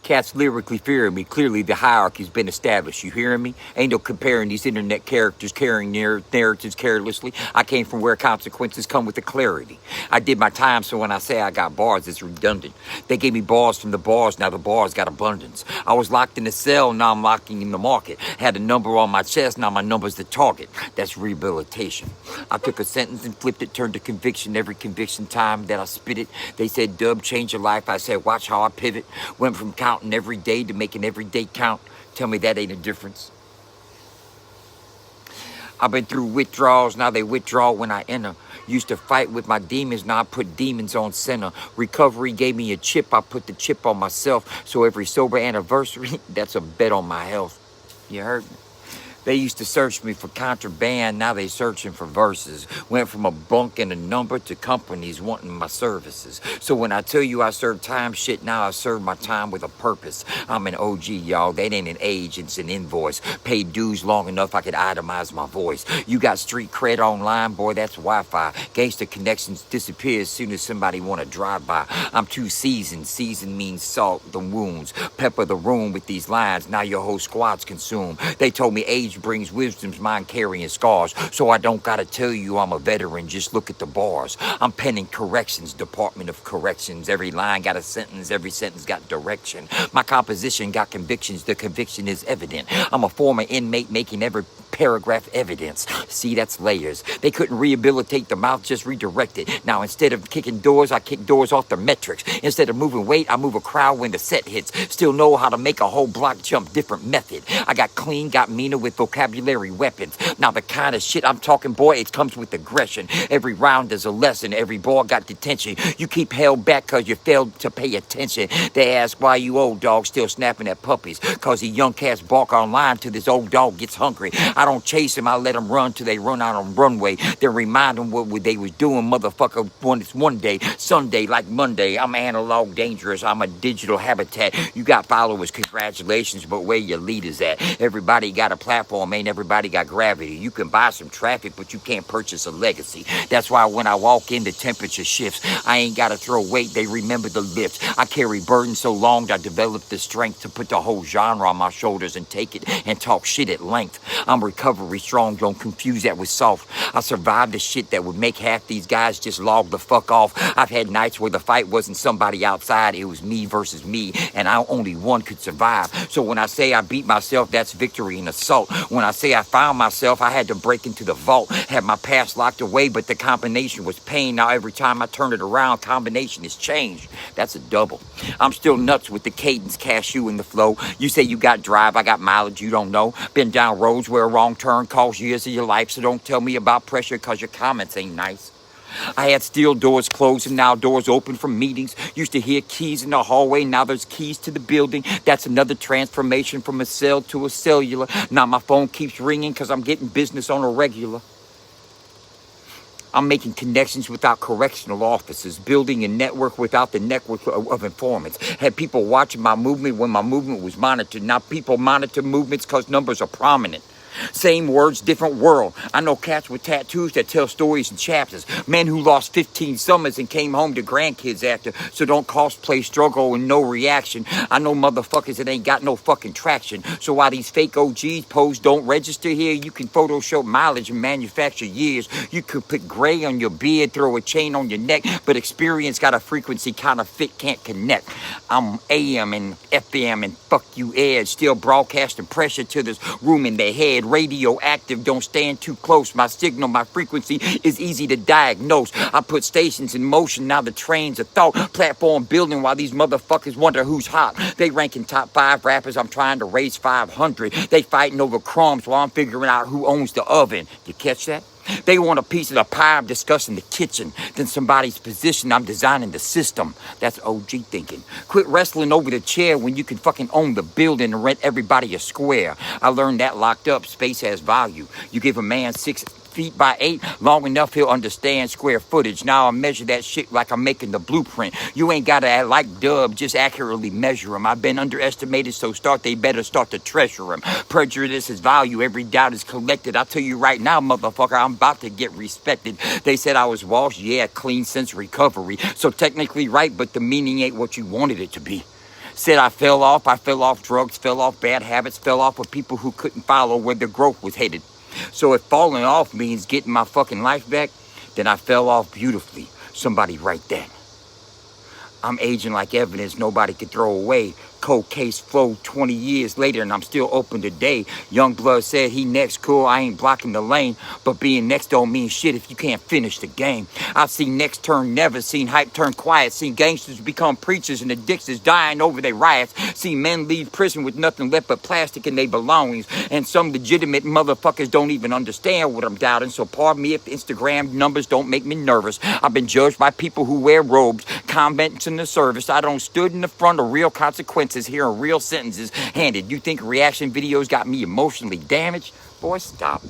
Cats lyrically fearing me. Clearly the hierarchy's been established. You hearing me? Ain't no comparing these internet characters carrying narratives carelessly. I came from where consequences come with the clarity. I did my time, so when I say I got bars, it's redundant. They gave me bars from the bars, now the bars got abundance. I was locked in the cell, now I'm locking in the market. Had a number on my chest, now my number's the target. That's rehabilitation. I took a sentence and flipped it, turned to conviction. Every conviction time that I spit it, they said, Dub, change your life. I said, watch how I pivot. Went from counting every day to making every day count. Tell me that ain't a difference. I've been through withdrawals, now they withdraw when I enter. Used to fight with my demons, now I put demons on center. Recovery gave me a chip, I put the chip on myself. So every sober anniversary, that's a bet on my health. You heard me? They used to search me for contraband, now they searching for verses. Went from a bunk and a number to companies wanting my services. So when I tell you I serve time shit, now I serve my time with a purpose. I'm an OG, y'all. That ain't an age, it's an invoice. Paid dues long enough I could itemize my voice. You got street cred online, boy, that's Wi-Fi. Gangster connections disappear as soon as somebody want to drive by. I'm too seasoned. Seasoned means salt the wounds. Pepper the room with these lines, now your whole squad's consumed. They told me age brings wisdom's mind carrying scars. So I don't gotta tell you I'm a veteran, just look at the bars. I'm penning corrections, Department of Corrections. Every line got a sentence, every sentence got direction. My composition got convictions, the conviction is evident. I'm a former inmate making every paragraph evidence. See, that's layers. They couldn't rehabilitate the mouth, just redirect it. Now instead of kicking doors, I kick doors off the metrics. Instead of moving weight, I move a crowd when the set hits. Still know how to make a whole block jump, different method. I got clean, got meaner with vocabulary weapons. Now the kind of shit I'm talking, boy, it comes with aggression. Every round is a lesson, every ball got detention. You keep held back cause you failed to pay attention. They ask why you old dog still snapping at puppies. Cause the young cats bark online till this old dog gets hungry. I don't chase them, I let them run till they run out on runway. Then remind them what they was doing, motherfucker, when it's one day, Sunday like Monday. I'm analog dangerous, I'm a digital habitat. You got followers, congratulations, but where your leaders at? Everybody got a platform, ain't everybody got gravity. You can buy some traffic, but you can't purchase a legacy. That's why when I walk in, the temperature shifts. I ain't gotta throw weight, they remember the lift. I carry burden so long, I developed the strength to put the whole genre on my shoulders and take it and talk shit at length. I'm recovery strong, don't confuse that with soft. I survived the shit that would make half these guys just log the fuck off. I've had nights where the fight wasn't somebody outside, it was me versus me, and only one could survive. So when I say I beat myself, that's victory and assault. When I say I found myself, I had to break into the vault. Had my past locked away, but the combination was pain. Now every time I turn it around, combination is change. That's a double. I'm still nuts with the cadence, cashew in the flow. You say you got drive, I got mileage, you don't know. Been down roads where a wrong turn costs years of your life, so don't tell me about pressure cause your comments ain't nice. I had steel doors closed and now doors open from meetings. Used to hear keys in the hallway, now there's keys to the building. That's another transformation from a cell to a cellular. Now my phone keeps ringing cause I'm getting business on a regular. I'm making connections without correctional officers, building a network without the network of informants. Had people watching my movement when my movement was monitored. Now people monitor movements cause numbers are prominent. Same words, different world. I know cats with tattoos that tell stories in chapters. Men who lost 15 summers and came home to grandkids after. So don't cosplay struggle and no reaction. I know motherfuckers that ain't got no fucking traction. So while these fake OGs pose don't register here, you can Photoshop mileage and manufacture years. You could put gray on your beard, throw a chain on your neck, but experience got a frequency kind of fit, can't connect. I'm AM and FM and fuck you edge, still broadcasting pressure to this room in their head. Radioactive, don't stand too close. My signal, my frequency is easy to diagnose. I put stations in motion, now the trains of thought. Platform building while these motherfuckers wonder who's hot. They ranking top 5 rappers, I'm trying to raise 500. They fighting over crumbs while I'm figuring out who owns the oven. You catch that? They want a piece of the pie, I'm discussing the kitchen. Then somebody's position, I'm designing the system. That's OG thinking. Quit wrestling over the chair when you can fucking own the building and rent everybody a square. I learned that locked up, space has value. You give a man 6 feet by 8, long enough he'll understand square footage. Now I measure that shit like I'm making the blueprint. You ain't gotta act like Dub, just accurately measure them. I've been underestimated, so they better start to treasure them. Prejudice is value, every doubt is collected. I tell you right now, motherfucker, I'm about to get respected. They said I was washed, yeah, clean since recovery. So technically right, but the meaning ain't what you wanted it to be. Said I fell off drugs, fell off bad habits, fell off with people who couldn't follow where the growth was headed. So if falling off means getting my fucking life back, then I fell off beautifully. Somebody write that. I'm aging like evidence nobody could throw away. Cold case flow 20 years later and I'm still open today. Young blood said he next, cool, I ain't blocking the lane. But being next don't mean shit if you can't finish the game. I've seen next turn never, seen hype turn quiet, seen gangsters become preachers and addictions dying over their riots. Seen men leave prison with nothing left but plastic in their belongings. And some legitimate motherfuckers don't even understand what I'm doubting. So pardon me if Instagram numbers don't make me nervous. I've been judged by people who wear robes, comments in the service. I don't stood in the front of real consequences. Hearing real sentences handed. You think reaction videos got me emotionally damaged? Boy, stop.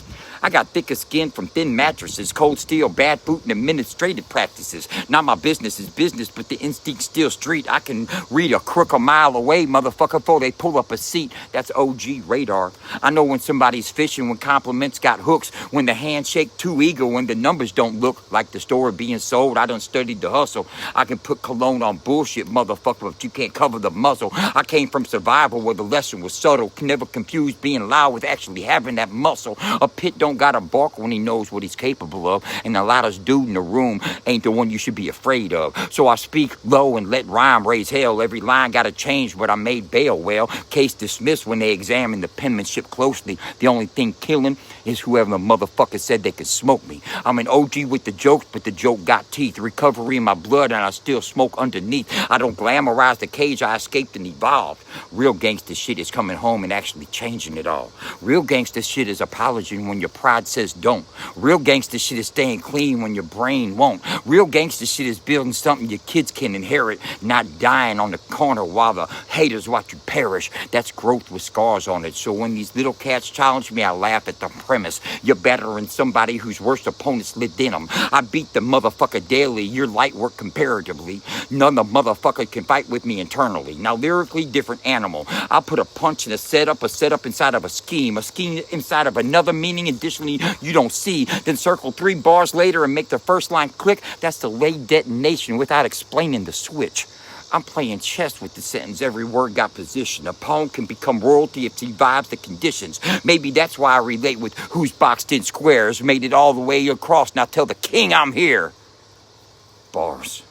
I got thicker skin from thin mattresses, cold steel, bad food, and administrative practices. Not my business is business, but the instinct still street. I can read a crook a mile away, motherfucker, before they pull up a seat. That's OG radar. I know when somebody's fishing, when compliments got hooks, when the handshake too eager, when the numbers don't look like the story being sold. I done studied the hustle. I can put cologne on bullshit, motherfucker, but you can't cover the muzzle. I came from survival where the lesson was subtle. Can never confuse being loud with actually having that muscle. A pit don't gotta bark when he knows what he's capable of, and the loudest dude in the room ain't the one you should be afraid of. So I speak low and let rhyme raise hell. Every line gotta change, but I made bail well. Case dismissed when they examine the penmanship closely. The only thing killing is whoever the motherfucker said they could smoke me. I'm an OG with the jokes, but the joke got teeth. Recovery in my blood, and I still smoke underneath. I don't glamorize the cage I escaped and evolved. Real gangster shit is coming home and actually changing it all. Real gangster shit is apologizing when your pride says don't. Real gangster shit is staying clean when your brain won't. Real gangster shit is building something your kids can inherit, not dying on the corner while the haters watch you perish. That's growth with scars on it. So when these little cats challenge me, I laugh at the premise. You're better than somebody whose worst opponents lived in them. I beat the motherfucker daily. You're light work comparatively. None of the motherfucker can fight with me internally. Now lyrically different animal. I'll put a punch in a setup inside of a scheme inside of another meaning. Additionally, you don't see. Then circle 3 bars later and make the first line click. That's delayed detonation without explaining the switch. I'm playing chess with the sentence. Every word got position. A poem can become royalty if he vibes the conditions. Maybe that's why I relate with who's boxed in squares. Made it all the way across. Now tell the king I'm here. Bars.